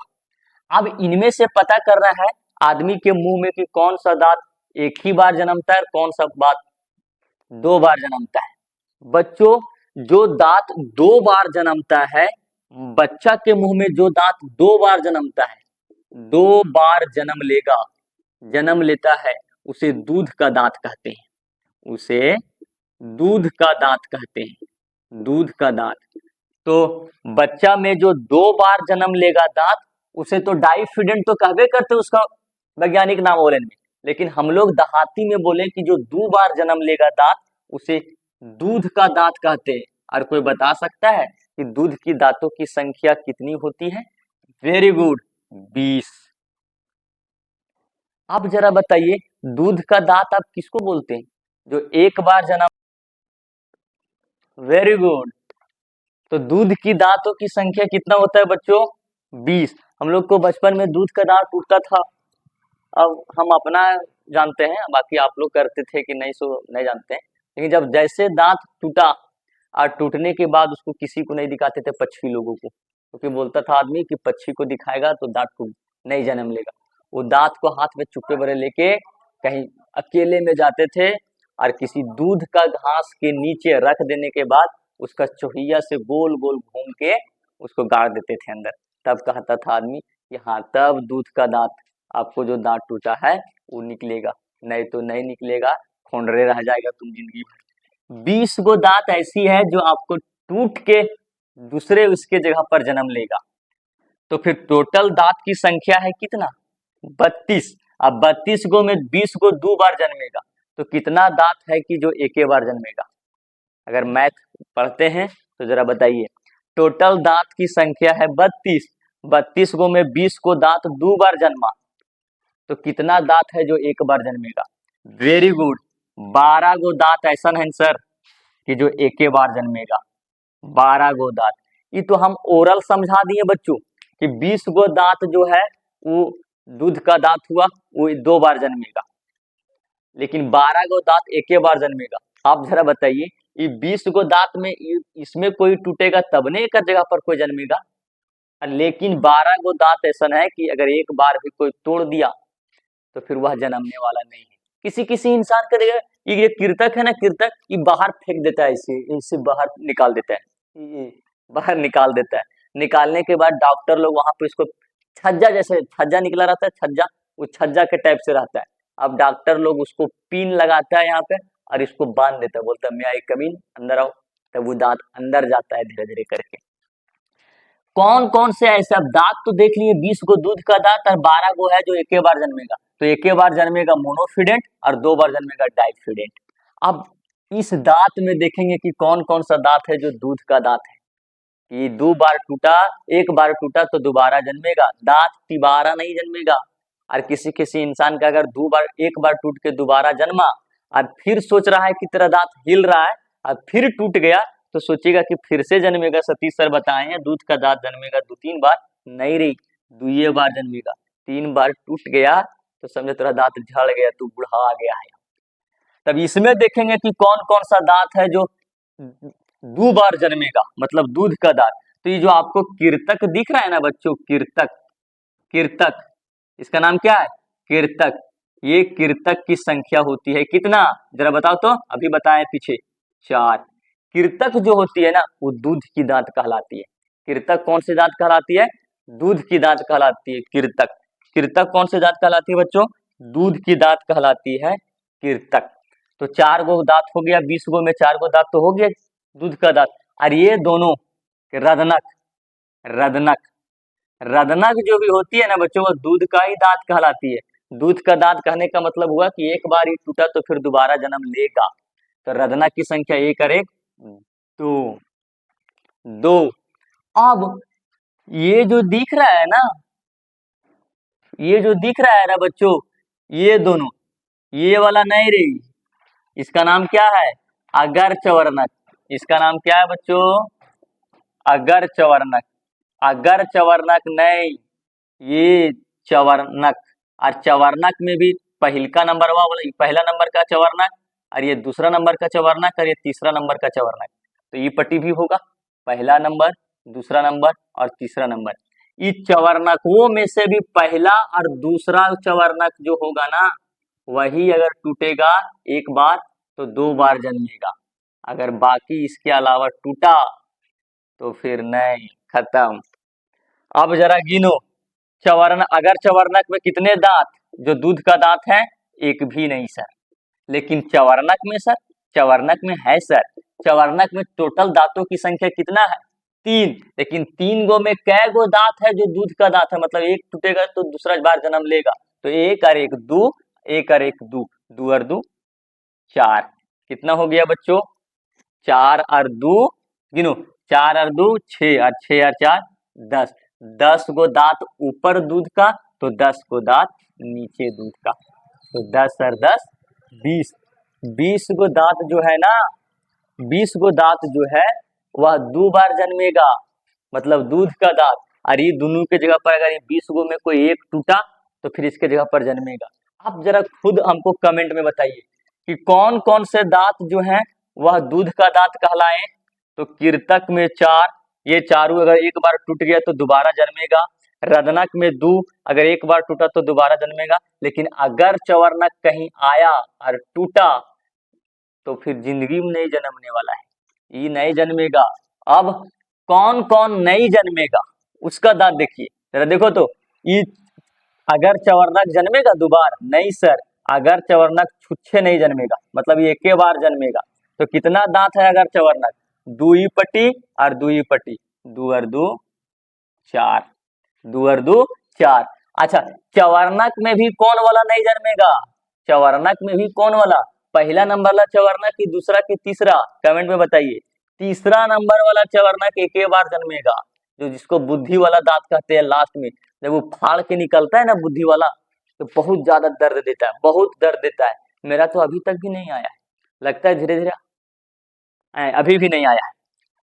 A: अब इनमें से पता करना है आदमी के मुंह में कि कौन सा दांत एक ही बार जन्मता है और कौन सा बात 2 बार जन्मता है। बच्चों जो दांत 2 बार जन्मता है, बच्चा के मुंह में जो दांत 2 बार जन्मता है, 2 बार जन्म लेता है, उसे दूध का दांत कहते हैं, उसे दूध का दांत कहते हैं, दूध का दांत। तो बच्चा में जो 2 बार जन्म लेगा दांत, उसे तो डाइफिडेंट तो कहबे करते, उसका वैज्ञानिक नाम बोलेंगे, लेकिन हम लोग देहाती में बोले कि जो 2 बार जन्म लेगा दांत उसे दूध का दांत कहते हैं। और कोई बता सकता है कि दूध की दांतों की संख्या कितनी होती है? Very good, 20। अब जरा बताइए दूध का दांत आप किसको बोलते हैं? जो एक बार जन्म, वेरी गुड। तो दूध की दांतों की संख्या कितना होता है बच्चों? 20। हम लोग को बचपन में दूध का दांत टूटता था, अब हम अपना जानते हैं, बाकी आप लोग करते थे कि नहीं सो नहीं जानते हैं। लेकिन जब जैसे दांत टूटा और टूटने के बाद उसको किसी को नहीं दिखाते थे, पक्षी लोगों को, क्योंकि बोलता था आदमी कि पक्षी को दिखाएगा तो दांत टूट नहीं जन्म लेगा। वो दांत को हाथ में चुप्पे बड़े लेके कहीं अकेले में जाते थे और किसी दूध का घास के नीचे रख देने के बाद उसका चोहिया से गोल गोल घूम के उसको गाड़ देते थे अंदर। तब कहता था आदमी कि हाँ तब दूध का दांत, आपको जो दांत टूटा है वो निकलेगा, नहीं तो नहीं निकलेगा, खोंडरे रह जाएगा तुम जिंदगी भर। 20 गो दांत ऐसी है जो आपको टूट के दूसरे उसके जगह पर जन्म लेगा। तो फिर टोटल दांत की संख्या है कितना? 32। अब 32 गो में 20 गो 2 बार जन्मेगा, तो कितना दांत है कि जो एक ही बार जन्मेगा? अगर मैथ पढ़ते हैं तो जरा बताइए। टोटल दांत की संख्या है 32, 32 गो में 20 को दांत 2 बार जन्मा, तो कितना दांत है जो एक बार जन्मेगा? वेरी गुड, 12 गो दांत ऐसा है सर कि जो एक ही बार जन्मेगा, 12 गो दांत। ये तो हम ओरल समझा दिए बच्चों कि 20 गो दांत जो है वो दूध का दांत हुआ, वो 2 बार जन्मेगा, लेकिन 12 गो दांत एक ही बार जन्मेगा। आप जरा बताइए ये 20 गो दांत में इसमें कोई टूटेगा तब नहीं एक जगह पर कोई जन्मेगा, लेकिन 12 गो दांत ऐसा है कि अगर एक बार भी कोई तोड़ दिया तो फिर वह जन्मने वाला नहीं है। किसी किसी इंसान का देखा, ये कीर्तक है ना, कीर्तक ये बाहर फेंक देता है, इसे बाहर निकाल देता है, ये बाहर निकाल देता है। निकालने के बाद डॉक्टर लोग वहां पे इसको छज्जा, जैसे छज्जा निकला रहता है, छज्जा वो छज्जा के टाइप से रहता है। अब डॉक्टर लोग उसको पिन लगाता है यहाँ पे और इसको बांध देता है, बोलता है मैं आई कमीन, अंदर आओ, तब वो दांत अंदर जाता है धीरे धीरे करके। कौन कौन से ऐसे, अब दांत तो देख लिए 20 गो दूध का दांत और 12 गो है जो एक बार जन्मेगा, तो एक बार जन्मेगा मोनोफिडेंट और 2 बार जन्मेगा डाइफिडेंट। अब इस दांत में देखेंगे कि कौन कौन सा दांत है जो दूध का दांत है, कि 2 बार टूटा, एक बार टूटा तो दोबारा जन्मेगा, दांत तिबारा नहीं जन्मेगा। और किसी किसी इंसान का अगर 2 बार, एक बार टूट के दोबारा जन्मा और फिर सोच रहा है कि तेरा दांत हिल रहा है और फिर टूट गया, तो सोचेगा कि फिर से जन्मेगा, सतीश सर बताए हैं दूध का दांत जन्मेगा 2-3 बार, नहीं रही 2 बार जन्मेगा। 3 बार टूट गया तो समझो तेरा दांत झड़ गया, तू बुढ़ा गया है। तब इसमें देखेंगे कि कौन कौन सा दांत है जो 2 बार जन्मेगा, मतलब दूध का दांत। तो ये जो आपको कीर्तक दिख रहा है ना बच्चों, कीर्तक, कीर्तक, इसका नाम क्या है? कीर्तक। ये कीर्तक की संख्या होती है कितना, जरा बताओ तो, अभी बताएं पीछे, 4। कृतक जो होती है ना वो दूध की दांत कहलाती है। कृतक कौन सी दांत कहलाती है? दूध की दांत कहलाती है कृतक। कृतक कौन सी दांत कहलाती है बच्चों? दूध की दांत कहलाती है कृतक। तो 4 गो दांत हो गया, 20 गो में 4 गो दांत तो हो गया दूध का दांत। और ये दोनों रदनक, रदनक, रदनक जो भी होती है ना बच्चों वो दूध का ही दांत कहलाती है। दूध का दांत कहने का मतलब हुआ कि एक बार ही टूटा तो फिर दोबारा जन्म लेगा। तो रदनक की संख्या 1 और 1 2, 2। अब ये जो दिख रहा है ना, ये जो दिख रहा है ना बच्चों, ये दोनों, ये वाला नहीं रही, इसका नाम क्या है? अगर चवर्णक। इसका नाम क्या है बच्चों? अगर चवर्णक। अगर चवर्णक नहीं, ये चवर्णक। और चवर्णक में भी पहिलका नंबर वाला, पहला नंबर का चवर्णक, और ये दूसरा नंबर का चवर्णक, और ये तीसरा नंबर का चवर्णक। तो ये पट्टी भी होगा, पहला नंबर, दूसरा नंबर और तीसरा नंबर। इस चवर्णकों में से भी पहला और दूसरा चवर्णक जो होगा ना, वही अगर टूटेगा एक बार तो 2 बार जन्मेगा। अगर बाकी इसके अलावा टूटा तो फिर नहीं, खत्म। अब जरा गिनो, चवर्ण अगर चवर्णक में कितने दांत? जो दूध का दांत है एक भी नहीं सर। लेकिन चवर्णक में सर, चवर्णक में है सर, चवर्णक में टोटल दांतों की संख्या कितना है? 3। लेकिन 3 गो में कै गो दांत है जो दूध का दांत है? मतलब एक टूटेगा तो दूसरा बार जन्म लेगा। तो 1 और 1 2, 1 और 1 2, 2 और 2 4। कितना हो गया बच्चों? 4 और 2, गिनो, 4 और 2 6, और 6 और 4 10। 10 गो दांत ऊपर दूध का तो 10 गो दांत नीचे दूध का। तो 10 और 10 20। 20 गो दांत जो है ना, 20 गो दांत जो है वह 2 बार जन्मेगा, मतलब दूध का दांत। और ये दोनों के जगह पर अगर ये 20 गो में कोई एक टूटा तो फिर इसके जगह पर जन्मेगा। आप जरा खुद हमको कमेंट में बताइए कि कौन कौन से दांत जो हैं वह दूध का दांत कहलाए। तो कृतक में 4, ये चारों अगर एक बार टूट गया तो दोबारा जन्मेगा। रदनक में 2, अगर एक बार टूटा तो दोबारा जन्मेगा। लेकिन अगर चवर्णक कहीं आया और टूटा तो फिर जिंदगी में नहीं जन्मने वाला है, ये नहीं जन्मेगा। अब कौन कौन नहीं जन्मेगा उसका दांत देखिए जरा, देखो तो ये अगर चवर्णक जन्मेगा दोबारा? नहीं सर, अगर चवर्णक छुच्छे नहीं जन्मेगा, मतलब ये एक बार जन्मेगा। तो कितना दांत है अगर चवर्णक? 2 ही पट्टी और 2 ही पट्टी, 2 और 2 4, 2 और 2 4। अच्छा, चवर्णक में भी कौन वाला नहीं जन्मेगा? चवर्णक में भी कौन वाला? पहला नंबर वाला चवर्णक की दूसरा की तीसरा? कमेंट में बताइए। तीसरा नंबर वाला चवर्णक एक ही बार जन्मेगा, जो जिसको बुद्धि वाला दांत कहते हैं। लास्ट में जब वो फाड़ के निकलता है ना बुद्धि वाला, तो बहुत ज्यादा दर्द देता है, बहुत दर्द देता है। मेरा तो अभी तक भी नहीं आया है, लगता है धीरे धीरे अभी भी नहीं आया है,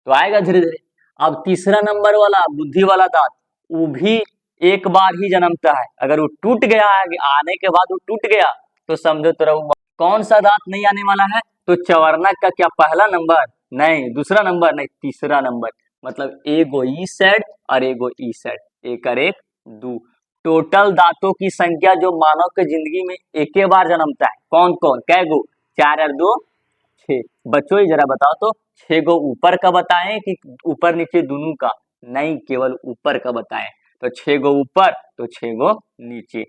A: तो आएगा धीरे धीरे। अब तीसरा नंबर वाला बुद्धि वाला दांत, वो भी एक बार ही जन्मता है। अगर वो टूट गया आने के बाद वो टूट गया तो समझो तो रहो। कौन सा दांत नहीं आने वाला है? तो चवर्णक का क्या पहला नंबर नहीं, दूसरा नंबर नहीं, तीसरा नंबर। मतलब एगो ई साइड और एगो ई साइड, 1 और 1 2। टोटल दांतों की संख्या जो मानव के जिंदगी में एक बार जन्मता है, कौन कौन कै गो? 4 और 2 6। बच्चों जरा बताओ तो 6 गो ऊपर का बताएं कि ऊपर नीचे दोनों का? नहीं, केवल ऊपर का बताएं। तो 6 गो ऊपर तो 6 गो नीचे,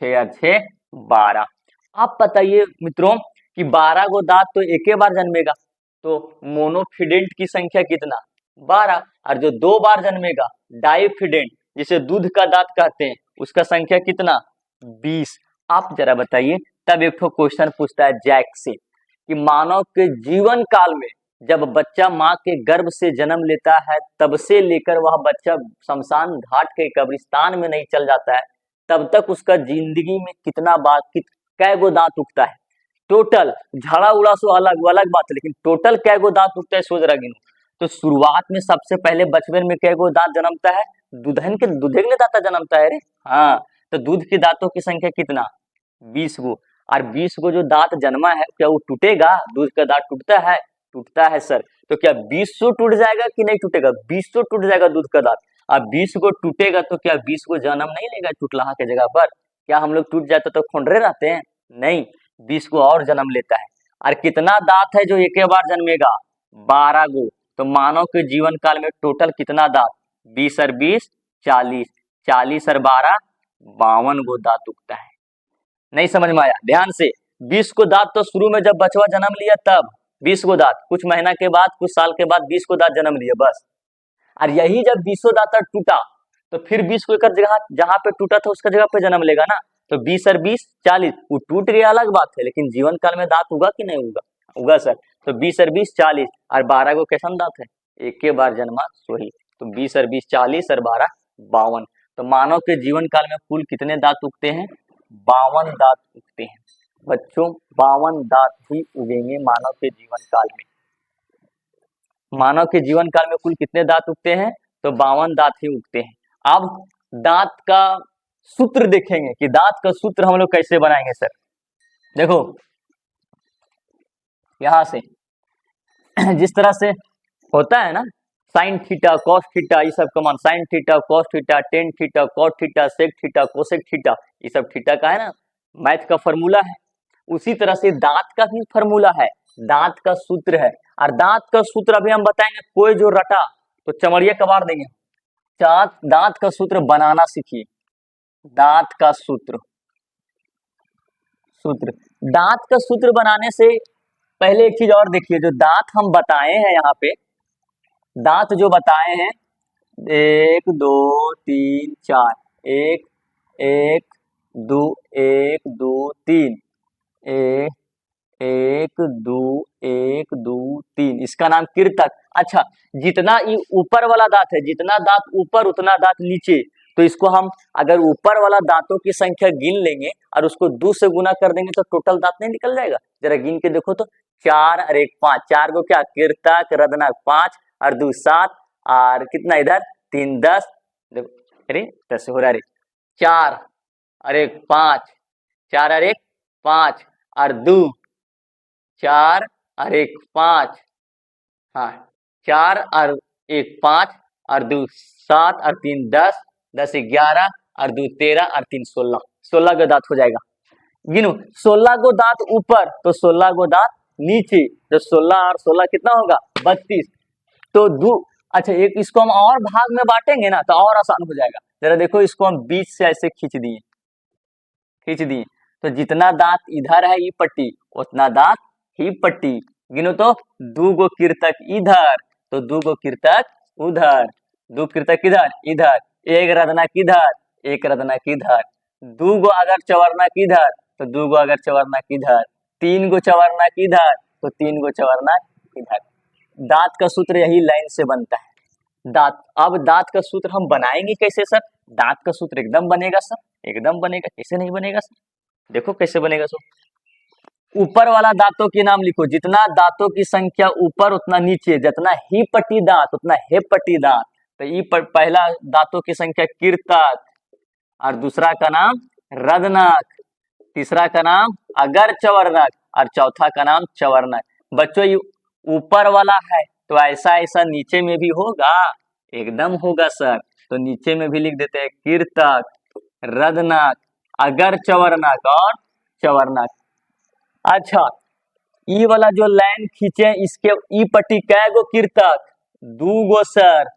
A: 6 और 6 12। आप बताइए मित्रों कि 12 गो दांत तो एक बार जन्मेगा, तो मोनोफिडेंट की संख्या कितना? 12। और जो 2 बार जन्मेगा डाइफिडेंट, जिसे दूध का दांत कहते हैं, उसका संख्या कितना? 20। आप जरा बताइए। तब एक तो क्वेश्चन पूछता है जैक से कि मानव के जीवन काल में जब बच्चा माँ के गर्भ से जन्म लेता है तब से लेकर वह बच्चा शमशान घाट के कब्रिस्तान में नहीं चल जाता है, तब तक उसका जिंदगी में कितना बार कै गो दांत उगता है? टोटल झाड़ा उड़ा सो अलग अलग बात है, लेकिन टोटल कै गो दांत उगता है सोच रहा गिनो। तो शुरुआत में सबसे पहले बचपन में कै गो दांत जन्मता है? दूधे के दांत जन्मता है रे। हाँ, तो दूध के दांतों की संख्या कितना? 20 गो। और 20 गो जो दांत जन्मा है क्या वो टूटेगा? दूध का दांत टूटता है? टूटता है सर। तो क्या 20 टूट जाएगा कि नहीं टूटेगा? 20 टूट जाएगा दूध का दांत। अब 20 गो टूटेगा तो क्या 20 गो जन्म नहीं लेगा टूटलाहा के जगह पर? क्या हम लोग टूट जाते तो खोंडरे रहते हैं? नहीं, 20 को और जन्म लेता है। और कितना दांत है जो एक बार जन्मेगा? 12 गो। तो मानव के जीवन काल में टोटल कितना दांत? 20 और 20 40, 40 और 12 52 गो दांत उगता है। नहीं समझ में आया? ध्यान से, 20 को दांत तो शुरू में जब बचवा जन्म लिया तब 20 को दांत, कुछ महीना के बाद, कुछ साल के बाद 20 को दांत जन्म लिया बस। और यही जब 20 दांत टूटा तो फिर 20 को एक जगह, जहां पे टूटा था उसका जगह पे जन्म लेगा ना। तो 20 और 20 40, वो टूट गया अलग बात है, लेकिन जीवन काल में दांत उगा कि नहीं उगा? उगा सर। तो 20 और 20 40 और 12 को कैसा दांत है? एक के बार जन्मा सोही। तो 20 और 20 40 और 12 52। तो मानव के जीवन काल में कुल कितने दांत उगते हैं? 52 दांत उगते हैं बच्चों। 52 दांत ही उगेंगे मानव के जीवन काल में। मानव के जीवन काल में कुल कितने दांत उगते हैं? तो 52 दांत ही उगते हैं। अब दांत का सूत्र देखेंगे कि दांत का सूत्र हम लोग कैसे बनाएंगे सर। देखो यहां से जिस तरह से होता है ना, साइन थीटा कॉस थीटा, ये सब का मान sine theta cos theta tan theta cot theta sec theta cosec theta, ये सब थीटा का है ना, मैथ का फॉर्मूला है। उसी तरह से दांत का भी फॉर्मूला है, दांत का सूत्र है। और दांत का सूत्र अभी हम बताएंगे, कोई जो रटा तो चमड़िया कबाड़ देंगे। दांत का सूत्र बनाना सीखिए। दांत का सूत्र दांत का सूत्र बनाने से पहले एक चीज और देखिए, जो दांत हम बताए हैं यहाँ पे, दांत जो बताए हैं 1 2 3 4, 1 1 2 1 2 3, 1 2 1 2 3, इसका नाम कीर्तक। अच्छा, जितना ये ऊपर वाला दांत है, जितना दांत ऊपर उतना दांत नीचे, तो इसको हम अगर ऊपर वाला दांतों की संख्या गिन लेंगे और उसको 2 से गुना कर देंगे तो टोटल दांत नहीं निकल जाएगा? जरा गिन के देखो तो, 4 और 1 5, 4 को क्या कीर्तक रदनक, 5 और 2 7, और कितना इधर 3 10, देखो अरे 10 हो रहा है, 4 और 1 5, 4 और 1 5 और 2 4 और 1 5, हाँ 4 और 1 5 और 2 7 और 3 10, 10 11 और 2 13 और 3 16, 16 का दांत हो जाएगा। गिनो, 16 को दांत ऊपर तो 16 को दांत नीचे, तो 16 और 16 कितना होगा? 32। तो अच्छा, एक इसको हम और भाग में बांटेंगे ना तो और आसान हो जाएगा। जरा देखो, इसको हम बीच से ऐसे खींच दिए, तो जितना दांत इधर है ई पट्टी, उतना दांत ही पट्टी। गिनो तो, 2 गो कीर्तक इधर तो 2 गो कीर्तक उधर, 2 कीर्तक इधर, 1 रदनक इधर, 1 रदनक इधर, 2 गो अगर चवर्णक इधर तो 2 गो अगर चवर्णक इधर, 3 गो चवर्णक इधर तो 3 गो चवर्णक इधर। दांत का सूत्र यही लाइन से बनता है। अब दांत का सूत्र हम बनाएंगे कैसे सर? दांत का सूत्र एकदम बनेगा सर, एकदम बनेगा, कैसे नहीं बनेगा सर? देखो कैसे बनेगा सर। ऊपर वाला दांतों के नाम लिखो, जितना दांतों की संख्या ऊपर उतना नीचे, जितना ही पट्टी दांत उतना हे पट्टी दांत। तो ई पहला दांतों की संख्या कीर्तक, और दूसरा का नाम रदनक, तीसरा का नाम अगर चवर्णक, और चौथा का नाम चवर्णक। बच्चों ये ऊपर वाला है तो ऐसा ऐसा नीचे में भी होगा? एकदम होगा सर। तो नीचे में भी लिख देते हैं कीर्तक, रदनक, अगर चवर्णक और चवर्णक। अच्छा, ई वाला जो लाइन खींचे, इसके ई पट्टी कै गो कीर्तक? 2 गो सर।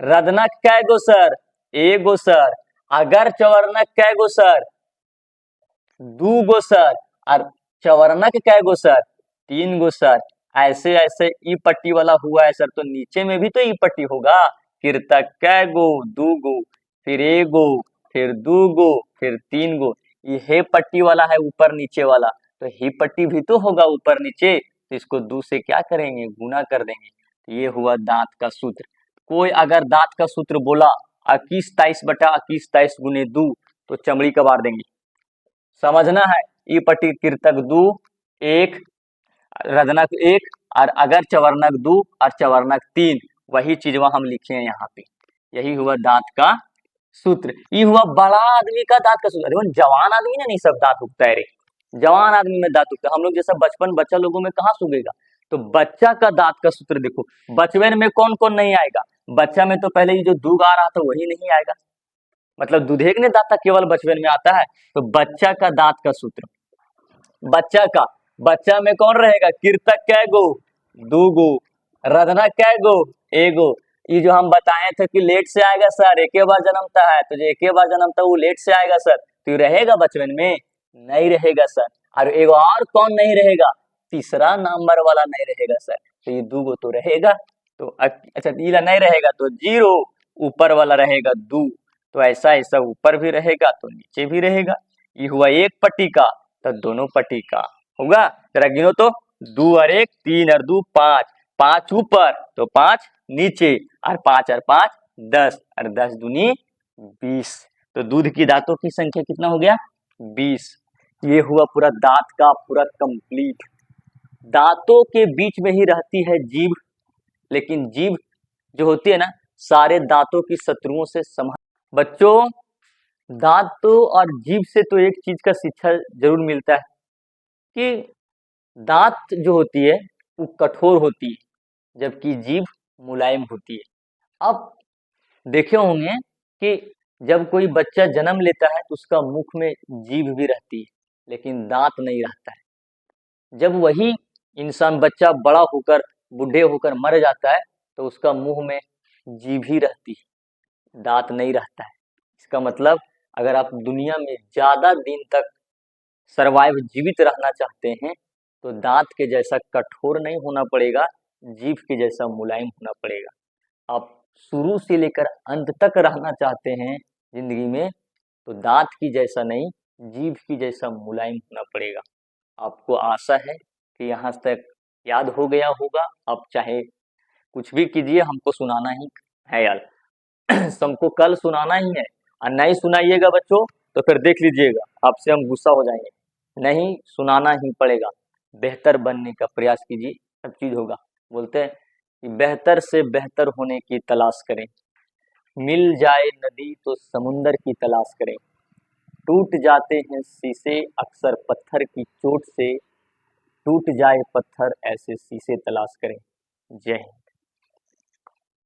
A: रदनक कै गो सर? 1 गो सर। अगर चवर्णक कै गो सर? 2 गो सर। और चवर्णक कै गो सर? 3 गो सर। ऐसे ऐसे ई पट्टी वाला हुआ है सर, तो नीचे में भी तो ई पट्टी होगा। कीर्तक कै गो? 2 गो, फिर 1 गो, फिर 2 गो, फिर 3 गो। ये हे पट्टी वाला है ऊपर नीचे वाला, तो ही पट्टी भी तो होगा ऊपर नीचे, तो इसको 2 से क्या करेंगे? गुना कर देंगे। तो ये हुआ दांत का सूत्र। कोई अगर दांत का सूत्र बोला 21 23 बटा 21 23 गुने 2, तो चमड़ी कबाड़ देंगे। समझना है, ई पट्टी कीर्तक 2 1, रदनक 1, और अगर चवर्णक 2 और चवर्णक 3, वही चीज वहां हम लिखे हैं यहाँ पे। यही हुआ दांत का सूत्र। ये हुआ बड़ा आदमी का दांत का सूत्र। अरे जवान आदमी ने नहीं सब दांत उगता है रे, जवान आदमी में दांत उगता है। हम लोग जैसा बचपन बच्चा लोगों में कहाँ सूगेगा? तो बच्चा का दांत का सूत्र देखो, बचपन में कौन कौन नहीं आएगा? बच्चा में तो पहले ये जो दूध आ रहा था वही नहीं आएगा, मतलब दूधेक ने दांत केवल बचपन में आता है। तो बच्चा का दांत का सूत्र, बच्चा में कौन रहेगा? कीर्तक कै गो? 2 गो, रधना कै गो, एगो। ये जो हम बताए थे कि लेट से आएगा सर, एक बार जन्मता है तो जो एक बार जन्मता है वो लेट से आएगा सर, तो ये रहेगा बचपन में? नहीं रहेगा सर। और एगो और कौन नहीं रहेगा? तीसरा नंबर वाला नहीं रहेगा सर, तो ये दू गो तो रहेगा। तो अच्छा ये नहीं रहेगा तो जीरो, ऊपर वाला रहेगा दू, तो ऐसा ऐसा ऊपर भी रहेगा तो नीचे भी रहेगा। ये हुआ एक पट्टी का, तो दोनों पट्टी का होगा। जरा गिनो तो, दू और एक, तीन और दू पांच, पांच ऊपर तो पांच नीचे, और पांच और पांच 10, और 10 दूनी 20। तो दूध की दांतों की संख्या कितना हो गया? 20। ये हुआ पूरा दांत का पूरा कंप्लीट। दांतों के बीच में ही रहती है जीभ, लेकिन जीभ जो होती है ना, सारे दांतों की शत्रुओं से संभाल। बच्चों, दांतों और जीभ से तो एक चीज का शिक्षा जरूर मिलता है कि दांत जो होती है वो कठोर होती है, जबकि जीभ मुलायम होती है। अब देखे होंगे कि जब कोई बच्चा जन्म लेता है तो उसका मुख में जीभ भी रहती है, लेकिन दांत नहीं रहता है। जब वही इंसान बच्चा बड़ा होकर बूढ़े होकर मर जाता है तो उसका मुंह में जीभ ही रहती है, दांत नहीं रहता है। इसका मतलब अगर आप दुनिया में ज्यादा दिन तक सरवाइव जीवित रहना चाहते हैं तो दांत के जैसा कठोर नहीं होना पड़ेगा, जीभ के जैसा मुलायम होना पड़ेगा। आप शुरू से लेकर अंत तक रहना चाहते हैं जिंदगी में तो दांत की जैसा नहीं, जीभ की जैसा मुलायम होना पड़ेगा। आपको आशा है कि यहाँ तक याद हो गया होगा। आप चाहे कुछ भी कीजिए, हमको सुनाना ही है यार। सबको कल सुनाना ही है, और नहीं सुनाइएगा बच्चों तो फिर देख लीजिएगा आपसे हम गुस्सा हो जाएंगे। नहीं, सुनाना ही पड़ेगा। बेहतर बनने का प्रयास कीजिए, सब चीज होगा। बोलते हैं कि बेहतर से बेहतर होने की तलाश करें, मिल जाए नदी तो समुंदर की तलाश करें, टूट जाते हैं शीशे अक्सर पत्थर की चोट से, टूट जाए पत्थर ऐसे शीशे तलाश करें। जय हिंद।